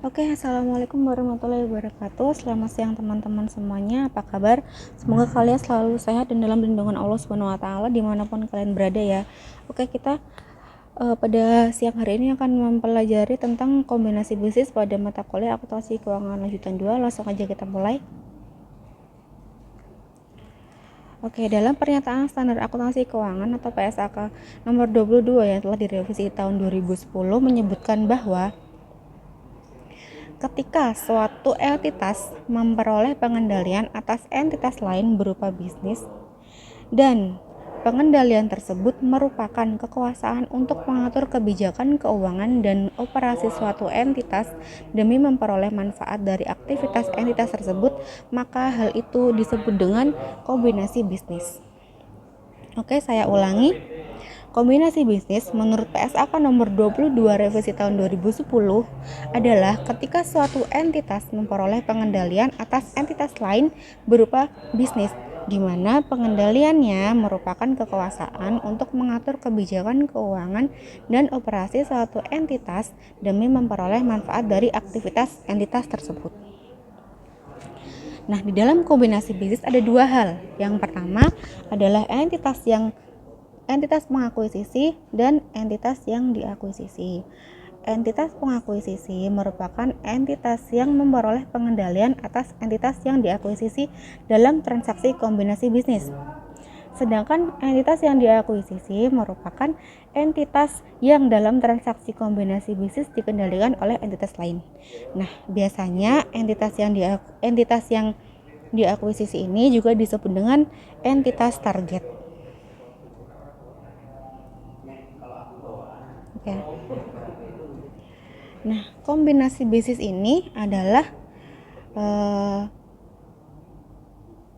Oke, assalamualaikum warahmatullahi wabarakatuh. Selamat siang teman-teman semuanya. Apa kabar? Semoga kalian selalu sehat dan dalam lindungan Allah Subhanahu Wa Taala dimanapun kalian berada ya. Oke, kita pada siang hari ini akan mempelajari tentang kombinasi bisnis pada mata kuliah akuntansi keuangan lanjutan 2. Langsung aja kita mulai. Oke, dalam pernyataan standar akuntansi keuangan atau PSAK nomor 22 yang telah direvisi tahun 2010 menyebutkan bahwa ketika suatu entitas memperoleh pengendalian atas entitas lain berupa bisnis dan pengendalian tersebut merupakan kekuasaan untuk mengatur kebijakan keuangan dan operasi suatu entitas demi memperoleh manfaat dari aktivitas entitas tersebut, maka hal itu disebut dengan kombinasi bisnis. Oke, saya ulangi. Kombinasi bisnis menurut PSAK nomor 22 revisi tahun 2010 adalah ketika suatu entitas memperoleh pengendalian atas entitas lain berupa bisnis, di mana pengendaliannya merupakan kekuasaan untuk mengatur kebijakan keuangan dan operasi suatu entitas demi memperoleh manfaat dari aktivitas entitas tersebut. Nah, di dalam kombinasi bisnis ada dua hal. Yang pertama adalah entitas pengakuisisi dan entitas yang diakuisisi. Entitas pengakuisisi merupakan entitas yang memperoleh pengendalian atas entitas yang diakuisisi dalam transaksi kombinasi bisnis. Sedangkan entitas yang diakuisisi merupakan entitas yang dalam transaksi kombinasi bisnis dikendalikan oleh entitas lain. Nah, biasanya entitas yang diakuisisi ini juga disebut dengan entitas target. Oke. Nah, kombinasi bisnis ini adalah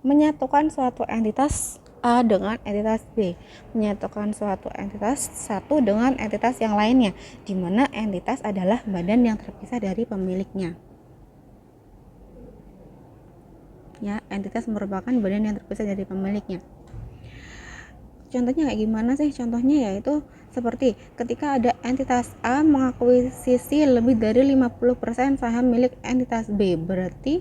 menyatukan suatu entitas A dengan entitas B, menyatukan suatu entitas satu dengan entitas yang lainnya, di mana entitas adalah badan yang terpisah dari pemiliknya. Ya, entitas merupakan badan yang terpisah dari pemiliknya. Contohnya kayak gimana sih? Contohnya yaitu seperti ketika ada entitas A mengakuisisi lebih dari 50% saham milik entitas B, berarti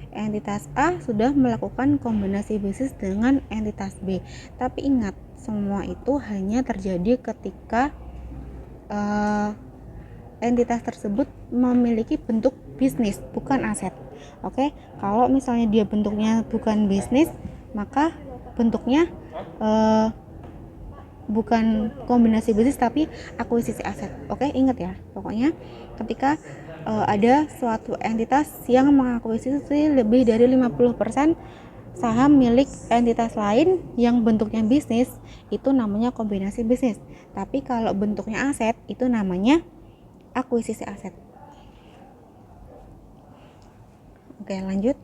entitas A sudah melakukan kombinasi bisnis dengan entitas B. Tapi ingat, semua itu hanya terjadi ketika entitas tersebut memiliki bentuk bisnis, bukan aset. Oke, kalau misalnya dia bentuknya bukan bisnis, maka bentuknya bukan kombinasi bisnis tapi akuisisi aset. Oke, ingat ya. Pokoknya ketika ada suatu entitas yang mengakuisisi lebih dari 50% saham milik entitas lain yang bentuknya bisnis, itu namanya kombinasi bisnis. Tapi kalau bentuknya aset, itu namanya akuisisi aset. Oke, lanjut.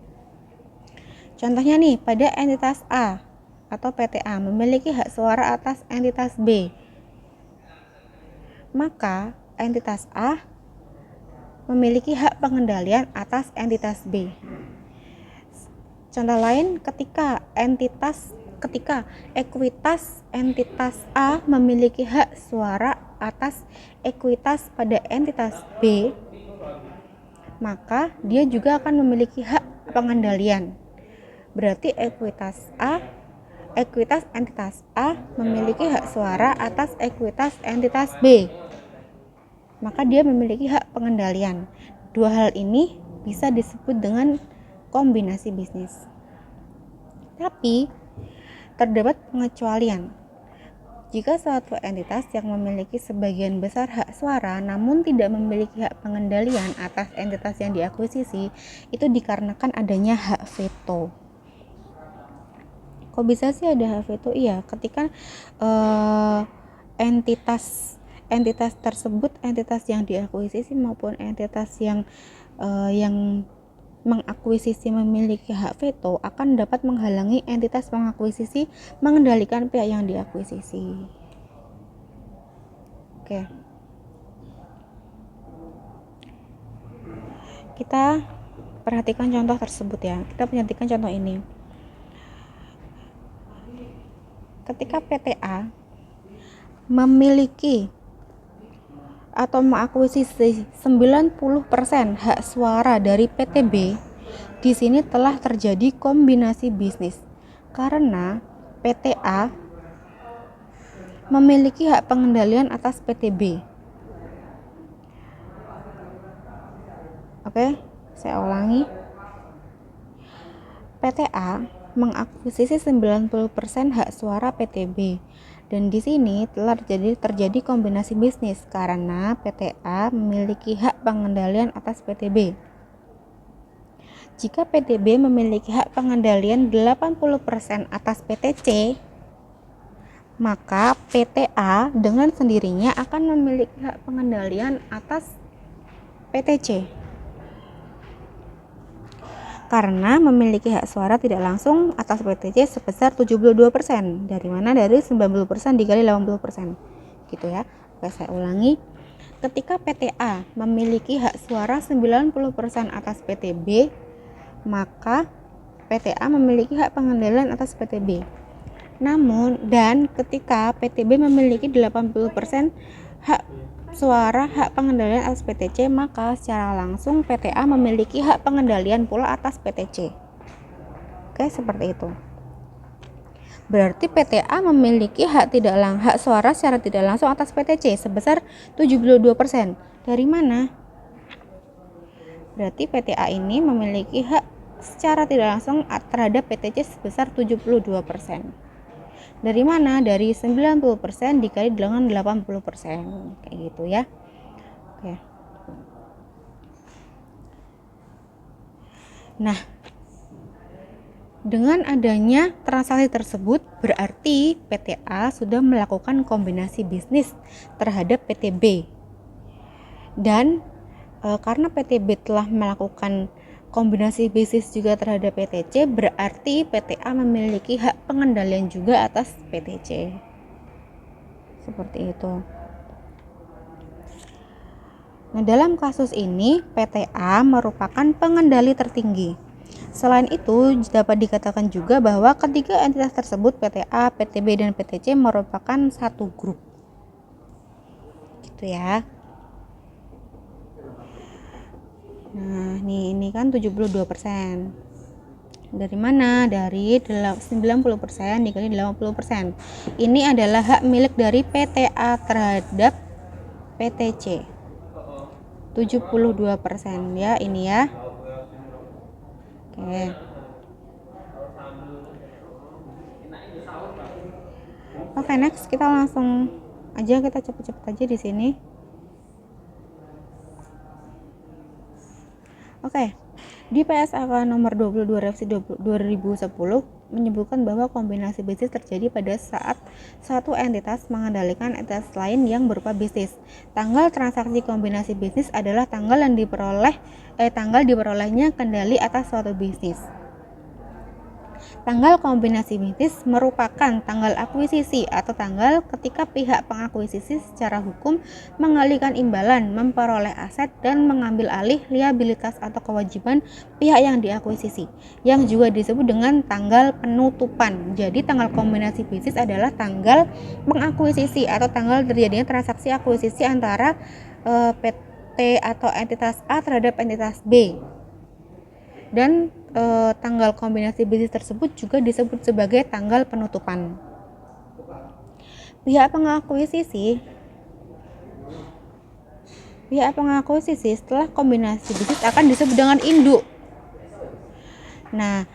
Contohnya nih, pada entitas A atau PTA memiliki hak suara atas entitas B, maka entitas A memiliki hak pengendalian atas entitas B. Contoh lain, ketika ekuitas entitas A memiliki hak suara atas ekuitas pada entitas B, maka dia juga akan memiliki hak pengendalian. Berarti ekuitas entitas A memiliki hak suara atas ekuitas entitas B, maka dia memiliki hak pengendalian. Dua hal ini bisa disebut dengan kombinasi bisnis. Tapi terdapat pengecualian. Jika suatu entitas yang memiliki sebagian besar hak suara namun tidak memiliki hak pengendalian atas entitas yang diakuisisi, itu dikarenakan adanya hak veto. Kok bisa sih ada hak veto? Iya, ketika entitas tersebut, entitas yang diakuisisi maupun entitas yang mengakuisisi memiliki hak veto, akan dapat menghalangi entitas mengakuisisi mengendalikan pihak yang diakuisisi. Oke. Kita perhatikan contoh tersebut ya. Kita perhatikan contoh ini. Ketika PTA memiliki atau mengakuisisi 90% hak suara dari PTB, di sini telah terjadi kombinasi bisnis karena PTA memiliki hak pengendalian atas PTB. Oke, saya ulangi. PTA mengakuisisi 90% hak suara PTB. Dan di sini telah terjadi kombinasi bisnis karena PTA memiliki hak pengendalian atas PTB. Jika PTB memiliki hak pengendalian 80% atas PTC, maka PTA dengan sendirinya akan memiliki hak pengendalian atas PTC. Karena memiliki hak suara tidak langsung atas PTC sebesar 72%. Dari mana? Dari 90% dikali 80%. Gitu ya. Oke, saya ulangi. Ketika PTA memiliki hak suara 90% atas PTB, maka PTA memiliki hak pengendalian atas PTB. Namun, dan ketika PTB memiliki 80% hak suara hak pengendalian atas PTC, maka secara langsung PTA memiliki hak pengendalian pula atas PTC. Oke, seperti itu. Berarti PTA memiliki hak suara secara tidak langsung atas PTC sebesar 72%. Dari mana? Berarti PTA ini memiliki hak secara tidak langsung terhadap PTC sebesar 72%. Dari mana? Dari 90% dikali dengan 80%. Kayak gitu ya. Oke. Nah, dengan adanya transaksi tersebut berarti PTA sudah melakukan kombinasi bisnis terhadap PTB. Dan karena PTB telah melakukan kombinasi bisnis juga terhadap PTC, berarti PTA memiliki hak pengendalian juga atas PTC. Seperti itu. Nah, dalam kasus ini PTA merupakan pengendali tertinggi. Selain itu, dapat dikatakan juga bahwa ketiga entitas tersebut, PTA, PTB, dan PTC merupakan satu grup. Gitu ya. Nah, ini kan 72%. Dari mana? Dari 90% dikali 80%. Ini adalah hak milik dari PTA terhadap PTC. 72% ya, ini ya. Oke. Oke, next kita langsung aja, kita cepet-cepet aja di sini. Oke, di PSAK nomor 22 revisi 2010 menyebutkan bahwa kombinasi bisnis terjadi pada saat satu entitas mengendalikan entitas lain yang berupa bisnis. Tanggal transaksi kombinasi bisnis adalah tanggal diperolehnya kendali atas suatu bisnis. Tanggal kombinasi bisnis merupakan tanggal akuisisi atau tanggal ketika pihak pengakuisisi secara hukum mengalihkan imbalan, memperoleh aset, dan mengambil alih liabilitas atau kewajiban pihak yang diakuisisi, yang juga disebut dengan tanggal penutupan. Jadi tanggal kombinasi bisnis adalah tanggal pengakuisisi atau tanggal terjadinya transaksi akuisisi antara PT atau entitas A terhadap entitas B. Dan tanggal kombinasi bisnis tersebut juga disebut sebagai tanggal penutupan. Pihak pengakuisisi setelah kombinasi bisnis akan disebut dengan induk. Nah,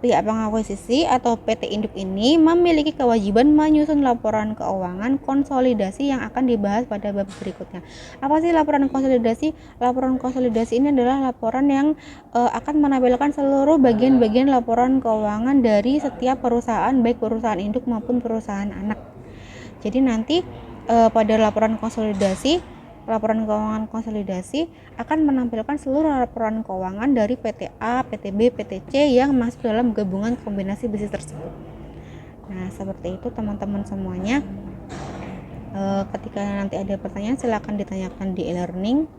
pihak pengakuisisi atau PT induk ini memiliki kewajiban menyusun laporan keuangan konsolidasi yang akan dibahas pada bab berikutnya. Apa sih laporan konsolidasi? Laporan konsolidasi ini adalah laporan yang akan menampilkan seluruh bagian-bagian laporan keuangan dari setiap perusahaan, baik perusahaan induk maupun perusahaan anak. Jadi nanti pada laporan keuangan konsolidasi akan menampilkan seluruh laporan keuangan dari PTA, PTB, PTC yang masuk dalam gabungan kombinasi bisnis tersebut. Nah, seperti itu teman-teman semuanya. Ketika nanti ada pertanyaan silakan ditanyakan di e-learning.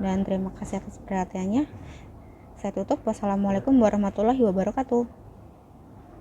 Dan terima kasih atas perhatiannya. Saya tutup. Wassalamualaikum warahmatullahi wabarakatuh.